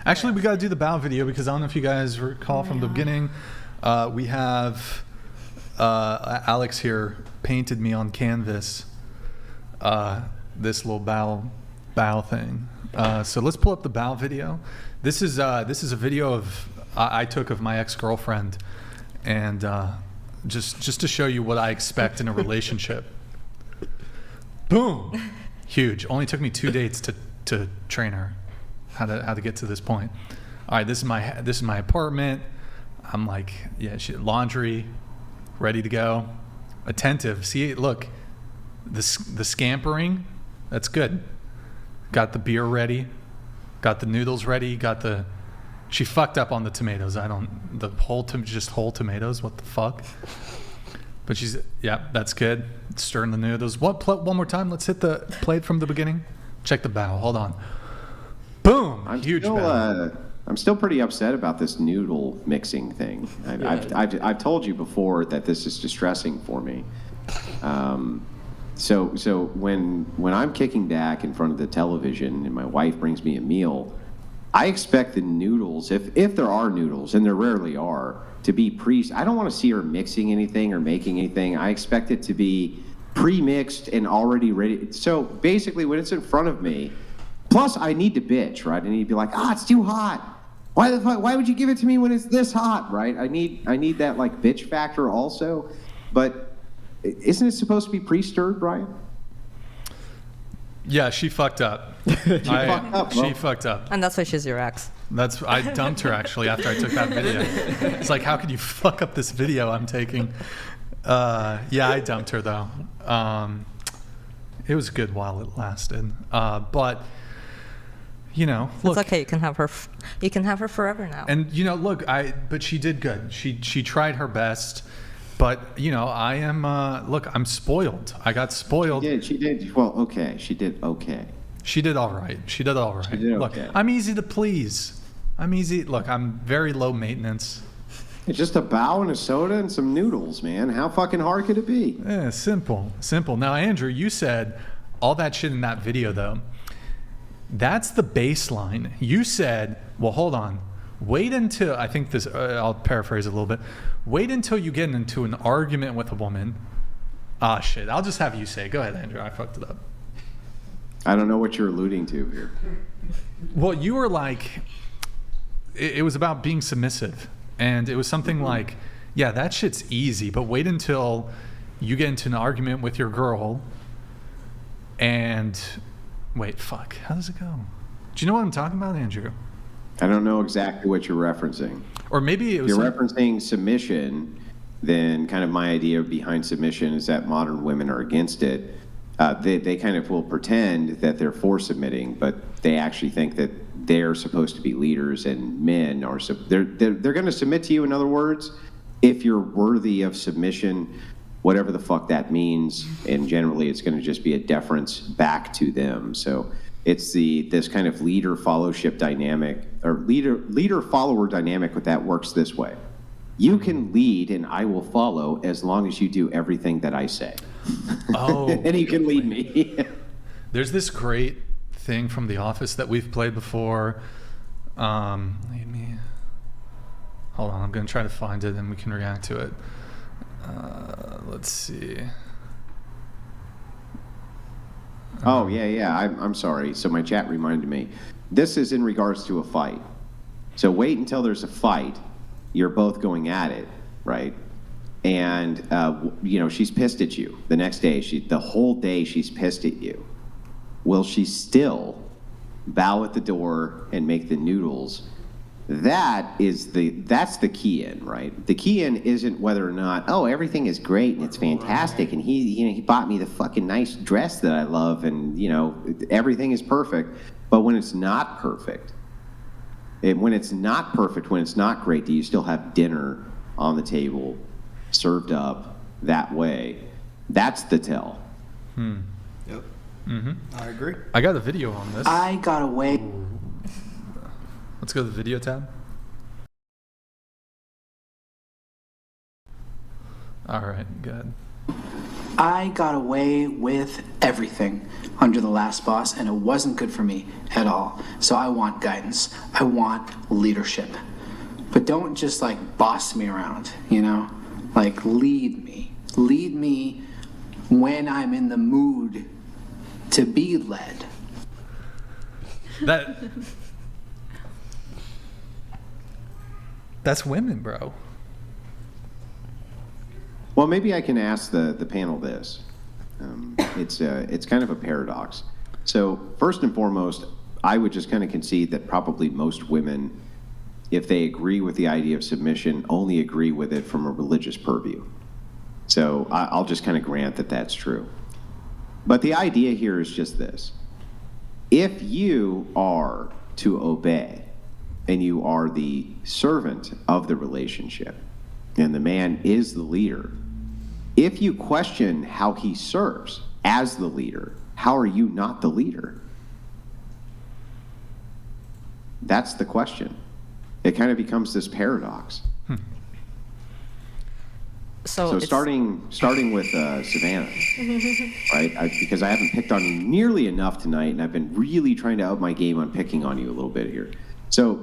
Actually, we got to do the bow video because I don't know if you guys recall from the beginning. We have Alex here painted me on canvas this little bow thing. So let's pull up the bow video. This is a video of I took of my ex-girlfriend, and just to show you what I expect in a relationship. Boom, huge. Only took me 2 dates to train her how to get to this point. All right, this is my apartment. I'm like, yeah, laundry, ready to go, attentive. See, look, the scampering, that's good. Got the beer ready, got the noodles ready, she fucked up on the tomatoes. Just whole tomatoes. What the fuck? But that's good. Stirring the noodles. One more time. Let's hit the plate from the beginning. Check the bow. Hold on. Boom. Huge bow. I'm still pretty upset about this noodle mixing thing. I've told you before that this is distressing for me. So when I'm kicking back in front of the television and my wife brings me a meal, I expect the noodles, if there are noodles, and there rarely are, to be I don't want to see her mixing anything or making anything. I expect it to be pre-mixed and already ready. So basically when it's in front of me, plus I need to bitch, right? I need to be like, it's too hot. Why the fuck? Why would you give it to me when it's this hot, right? I need that like bitch factor also. But isn't it supposed to be pre-stirred, Brian? Yeah, she fucked up. She fucked up. And that's why she's your ex. I dumped her actually after I took that video. It's like, how could you fuck up this video I'm taking? Yeah, I dumped her though. It was good while it lasted. But look, it's okay. You can have her. You can have her forever now. And look, but she did good. She tried her best. But I am. Look, I'm spoiled. I got spoiled. She did. Well, okay. She did okay. She did all right. She did okay. Look, I'm easy to please. Look, I'm very low maintenance. It's just a bow and a soda and some noodles, man. How fucking hard could it be? Yeah, simple. Now, Andrew, you said all that shit in that video, though. That's the baseline. You said, well, hold on. Wait until, I think this, I'll paraphrase it a little bit. Wait until you get into an argument with a woman. Shit. I'll just have you say. Go ahead, Andrew. I fucked it up. I don't know what you're alluding to here. Well, you were like, it was about being submissive. And it was something like, yeah, that shit's easy, but wait until you get into an argument with your girl and, wait, fuck. How does it go? Do you know what I'm talking about, Andrew? I don't know exactly what you're referencing. Or maybe it was... If you're referencing submission, then kind of my idea behind submission is that modern women are against it. They kind of will pretend that they're for submitting, but they actually think that they're supposed to be leaders and men are... They're going to submit to you, in other words, if you're worthy of submission, whatever the fuck that means. And generally, it's going to just be a deference back to them. So it's this kind of leader-followership dynamic, or leader-follower dynamic that works this way. You can lead and I will follow as long as you do everything that I say. Oh. And you can lead me. There's this great thing from The Office that we've played before. Lead me. Hold on, I'm going to try to find it and we can react to it. Let's see. Oh, yeah. I'm sorry. So my chat reminded me. This is in regards to a fight. So wait until there's a fight. You're both going at it, right? And, she's pissed at you. The next day, the whole day she's pissed at you. Will she still bow at the door and make the noodles? That's the key in, right? The key in isn't whether or not, everything is great and it's fantastic and he bought me the fucking nice dress that I love and, everything is perfect. But when it's not perfect, when it's not great, do you still have dinner on the table, served up that way? That's the tell. Yep. Mm-hmm. I agree. I got a video on this. I got away. Let's go to the video tab. All right, good. I got away with everything under the last boss, and it wasn't good for me at all. So I want guidance. I want leadership. But don't just like boss me around, you know? Like lead me. Lead me when I'm in the mood to be led. That's women, bro. Well, maybe I can ask the panel this. It's kind of a paradox. So first and foremost, I would just kind of concede that probably most women, if they agree with the idea of submission, only agree with it from a religious purview. So I'll just kind of grant that that's true. But the idea here is just this. If you are to obey and you are the servant of the relationship and the man is the leader, if you question how he serves as the leader, how are you not the leader? That's the question. It kind of becomes this paradox. So starting with Savannah, right? Because I haven't picked on you nearly enough tonight, and I've been really trying to up my game on picking on you a little bit here. So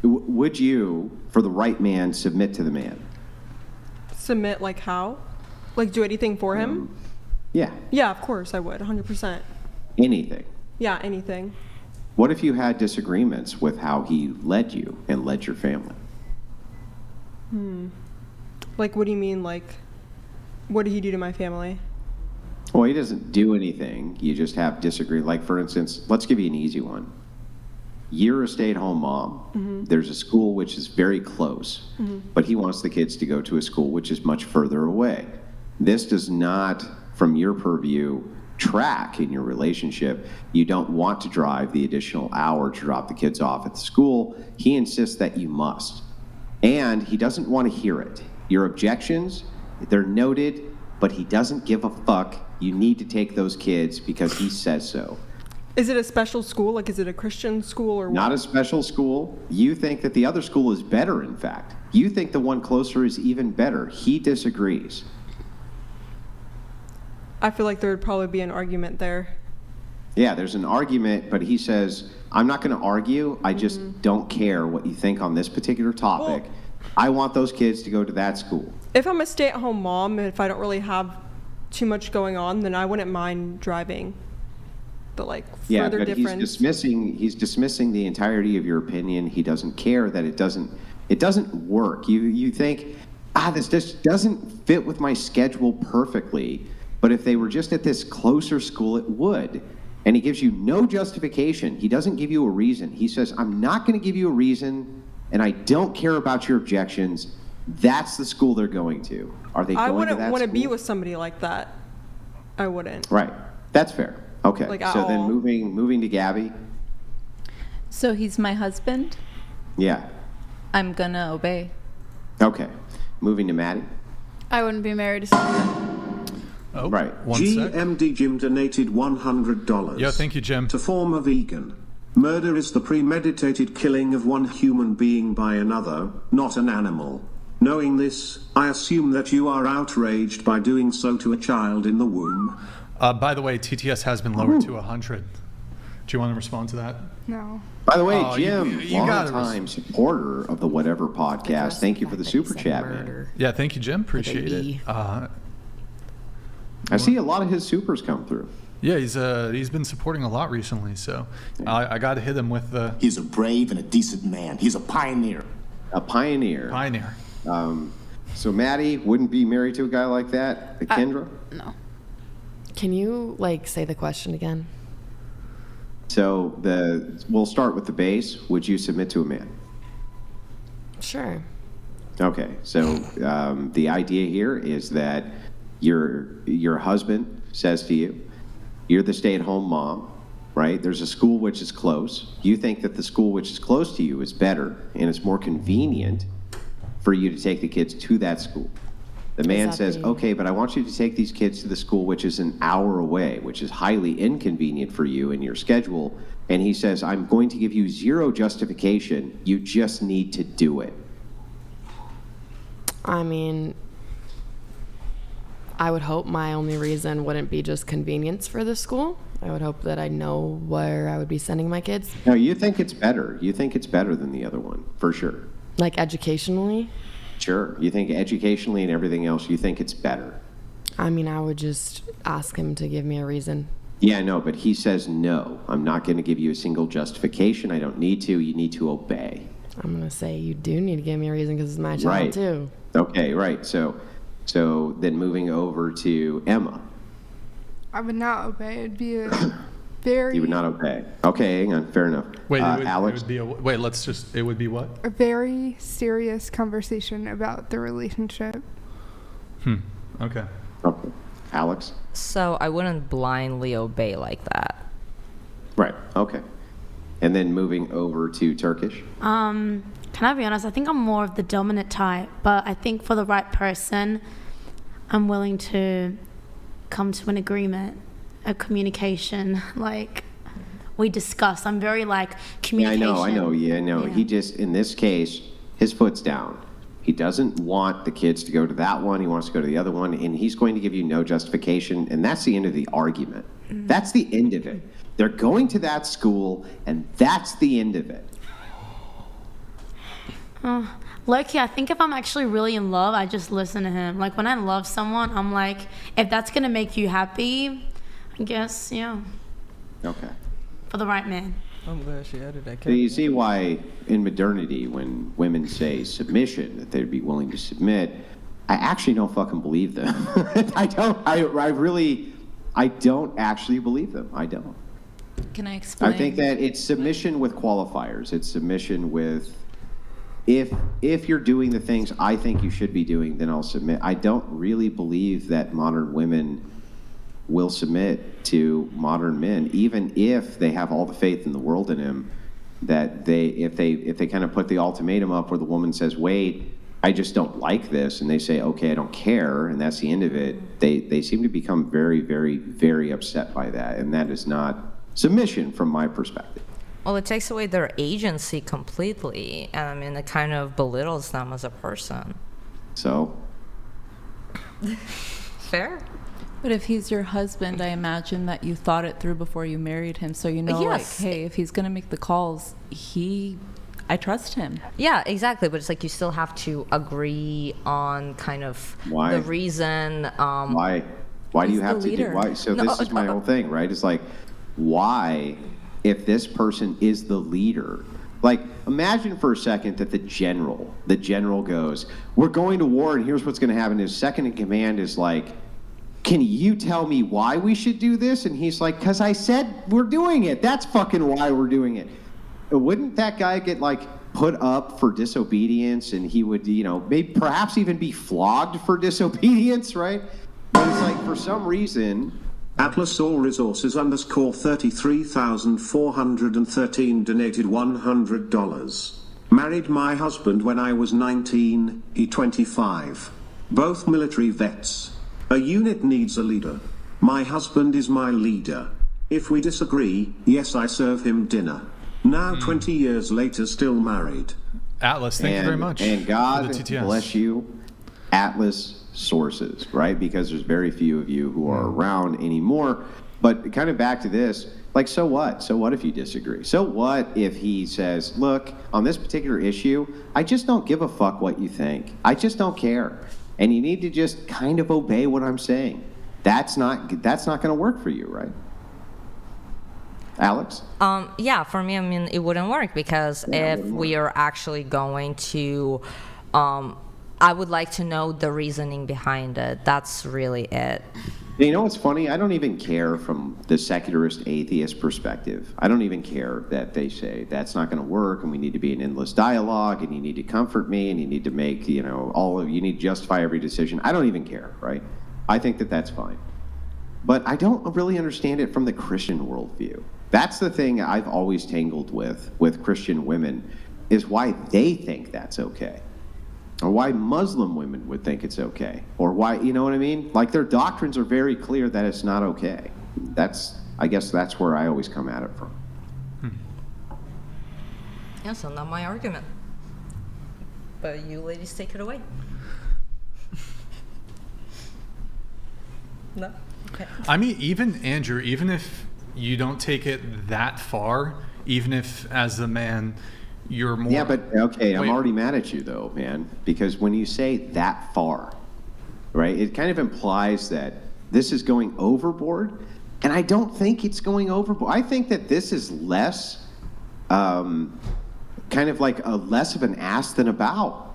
would you, for the right man, submit to the man? Submit like how? Like do anything for him? Yeah. Yeah, of course I would, 100%. Anything. Yeah, anything. What if you had disagreements with how he led you and led your family? Like, what do you mean, like, what did he do to my family? Well, he doesn't do anything. You just have disagreement. Like, for instance, let's give you an easy one. You're a stay-at-home mom. There's a school which is very close, but he wants the kids to go to a school which is much further away. This does not, from your purview, track in your relationship. You don't want to drive the additional hour to drop the kids off at the school. He insists that you must. And he doesn't want to hear it. Your objections, they're noted, but he doesn't give a fuck. You need to take those kids because he says so. Is it a special school? Like, is it a Christian school or what? Not a special school. You think that the other school is better, in fact. You think the one closer is even better. He disagrees. I feel like there would probably be an argument there. Yeah, there's an argument, but he says, I'm not going to argue. I just don't care what you think on this particular topic. Well, I want those kids to go to that school. If I'm a stay-at-home mom, and if I don't really have too much going on, then I wouldn't mind driving. The like further but difference. he's dismissing the entirety of your opinion. He doesn't care that it doesn't work. You think, this just doesn't fit with my schedule perfectly. But if they were just at this closer school, it would. And he gives you no justification. He doesn't give you a reason. He says, I'm not going to give you a reason, and I don't care about your objections. That's the school they're going to. Are they going to that school? I wouldn't want to be with somebody like that. I wouldn't. Right. That's fair. Okay. Like, so then moving to Gabby. So he's my husband? Yeah. I'm gonna obey. Okay. Moving to Maddie. I wouldn't be married to someone. Oh, right. One sec. GMD Jim donated $100. Yeah, thank you, Jim. To form a vegan. Murder is the premeditated killing of one human being by another, not an animal. Knowing this, I assume that you are outraged by doing so to a child in the womb. By the way, TTS has been lowered to 100. Do you want to respond to that? No. By the way, Oh, Jim, you gotta long-time supporter of the Whatever podcast. Thank you for the super chat, man. Yeah, thank you, Jim. Appreciate it. I see a lot of his supers come through. Yeah, he's been supporting a lot recently, so I got to hit him with the... He's a brave and a decent man. He's a pioneer. A pioneer. Pioneer. So Maddie wouldn't be married to a guy like that? Kendra? No. Can you, say the question again? So we'll start with the base. Would you submit to a man? Sure. Okay, so the idea here is that your husband says to you, you're the stay-at-home mom, right? There's a school which is close. You think that the school which is close to you is better and it's more convenient for you to take the kids to that school. The man says, okay, but I want you to take these kids to the school which is an hour away, which is highly inconvenient for you and your schedule. And he says, I'm going to give you zero justification. You just need to do it. I mean, I would hope my only reason wouldn't be just convenience for the school. I would hope that I know where I would be sending my kids. No, you think it's better. You think it's better than the other one, for sure. Like educationally? Sure. You think educationally and everything else, you think it's better. I mean, I would just ask him to give me a reason. Yeah, I know, but he says no. I'm not going to give you a single justification. I don't need to. You need to obey. I'm going to say you do need to give me a reason because it's my child Right. too. Okay, right. So then moving over to Emma. I would not obey. It'd be a very, You would not obey. Okay, hang on. Fair enough. Wait, Alex? it would be what? a very serious conversation about the relationship. Okay. Okay. Alex? So I wouldn't blindly obey like that. Right. Okay. And then moving over to Turkish. Can I be honest? I think I'm more of the dominant type, but I think for the right person, I'm willing to come to an agreement, a communication. Like we discuss. I'm very like communication. Yeah, I know. Yeah, I know. Yeah. He just, in this case, his foot's down. He doesn't want the kids to go to that one. He wants to go to the other one, and he's going to give you no justification, and that's the end of the argument. That's the end of it. They're going to that school, and that's the end of it. Low-key, I think if I'm actually really in love, I just listen to him. Like when I love someone, I'm like, if that's gonna make you happy, I guess, yeah, Okay. for the right man. I'm glad she added that. So you see why in modernity, when women say submission, that they'd be willing to submit, I actually don't fucking believe them. I don't actually believe them. I don't. Can I explain? I think that it's submission with qualifiers. It's submission with, if you're doing the things I think you should be doing, then I'll submit. I don't really believe that modern women will submit to modern men, even if they have all the faith in the world in him. That if they kind of put the ultimatum up where the woman says, "Wait, I just don't like this," and they say, "Okay, I don't care," and that's the end of it. They seem to become very, very, very upset by that, and that is not submission from my perspective. Well, it takes away their agency completely, and I mean, it kind of belittles them as a person. So, Fair. But if he's your husband, I imagine that you thought it through before you married him. So you know, Yes. like, hey, if he's going to make the calls, I trust him. Yeah, exactly. But it's like you still have to agree on kind of Why? the reason. why do He's you have the to do leader. why? So No, this is my whole thing, right? It's like, why, if this person is the leader, like imagine for a second that the general goes, "We're going to war, and here's what's going to happen." His second in command is like, "Can you tell me why we should do this?" And he's like, "'Cause I said we're doing it. That's fucking why we're doing it." Wouldn't that guy get like put up for disobedience, and he would, maybe perhaps even be flogged for disobedience, right? But it's like, for some reason, Atlas All Resources _ 33,413 donated $100. Married my husband when I was 19, he 25. Both military vets. A unit needs a leader. My husband is my leader. If we disagree, yes, I serve him dinner. Now 20 years later, still married. Atlas, thank you very much. And for God the TTS. bless you, Atlas sources, right? Because there's very few of you who are around anymore. But kind of back to this, like, so what? So what if you disagree? So what if he says, "Look, on this particular issue, I just don't give a fuck what you think. I just don't care. And you need to just kind of obey what I'm saying." That's not going to work for you, right? Alex? Yeah, for me, I mean, it wouldn't work because if we are actually going to, I would like to know the reasoning behind it. That's really it. You know what's funny? I don't even care from the secularist atheist perspective. I don't even care that they say that's not going to work and we need to be in endless dialogue and you need to comfort me and you need to make, you need to justify every decision. I don't even care, right? I think that that's fine. But I don't really understand it from the Christian worldview. That's the thing I've always tangled with Christian women, is why they think that's okay. Or why Muslim women would think it's okay. Or why, you know what I mean? Like, their doctrines are very clear that it's not okay. I guess that's where I always come at it from. Yeah, so not my argument. But you ladies take it away. No. Okay. I mean, even Andrew, even if you don't take it that far, even if as the man you're more. Yeah, but okay, I'm Wait. already mad at you though, man, because when you say that far, right, it kind of implies that this is going overboard, and I don't think it's going overboard. I think that this is less, kind of like a less of an ask than about.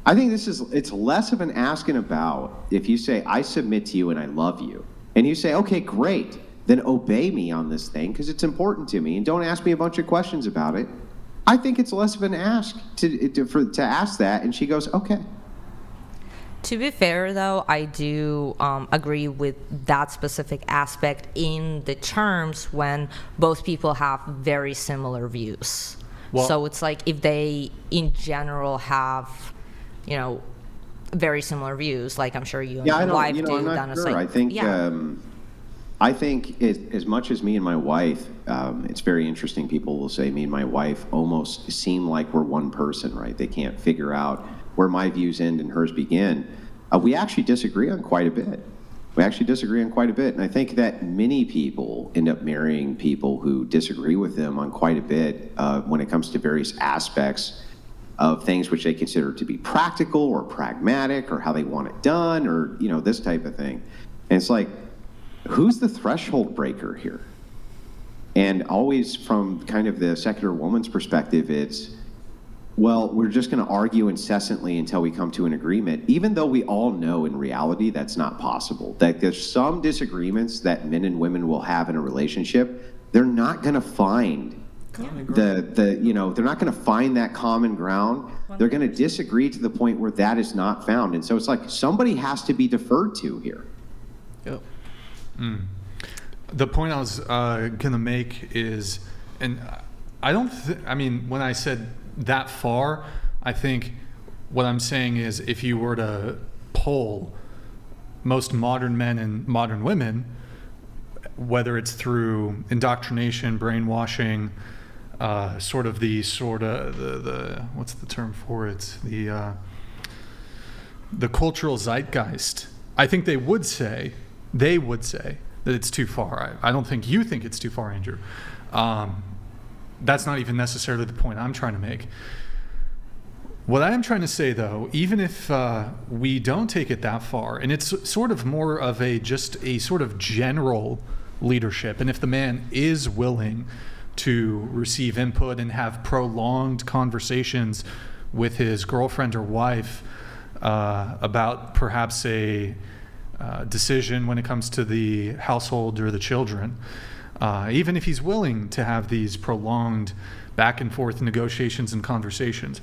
I think it's less of an ask and about if you say, I submit to you and I love you. And you say, okay, great, then obey me on this thing because it's important to me and don't ask me a bunch of questions about it. I think it's less of an ask to ask that. And she goes, okay. To be fair, though, I do agree with that specific aspect in the terms when both people have very similar views. Well, so it's like if they, in general, have, very similar views, like I'm sure you and your wife do. I'm not sure. I think as much as me and my wife, it's very interesting. People will say me and my wife almost seem like we're one person, right? They can't figure out where my views end and hers begin. We actually disagree on quite a bit. And I think that many people end up marrying people who disagree with them on quite a bit when it comes to various aspects of things which they consider to be practical or pragmatic or how they want it done or, this type of thing. And it's like, who's the threshold breaker here? And always from kind of the secular woman's perspective, it's, well, we're just going to argue incessantly until we come to an agreement, even though we all know in reality that's not possible. That there's some disagreements that men and women will have in a relationship. They're not going to find they're not going to find that common ground. They're going to disagree to the point where that is not found. And so it's like somebody has to be deferred to here. Yep. The point I was going to make is, and I don't when I said that far, I think what I'm saying is if you were to poll most modern men and modern women, whether it's through indoctrination, brainwashing, the what's the term for it? The cultural zeitgeist. I think they would say that it's too far. I don't think you think it's too far, Andrew. That's not even necessarily the point I'm trying to make. What I am trying to say, though, even if we don't take it that far, and it's sort of more of just a sort of general leadership, and if the man is willing to receive input and have prolonged conversations with his girlfriend or wife about perhaps a decision when it comes to the household or the children, even if he's willing to have these prolonged back and forth negotiations and conversations,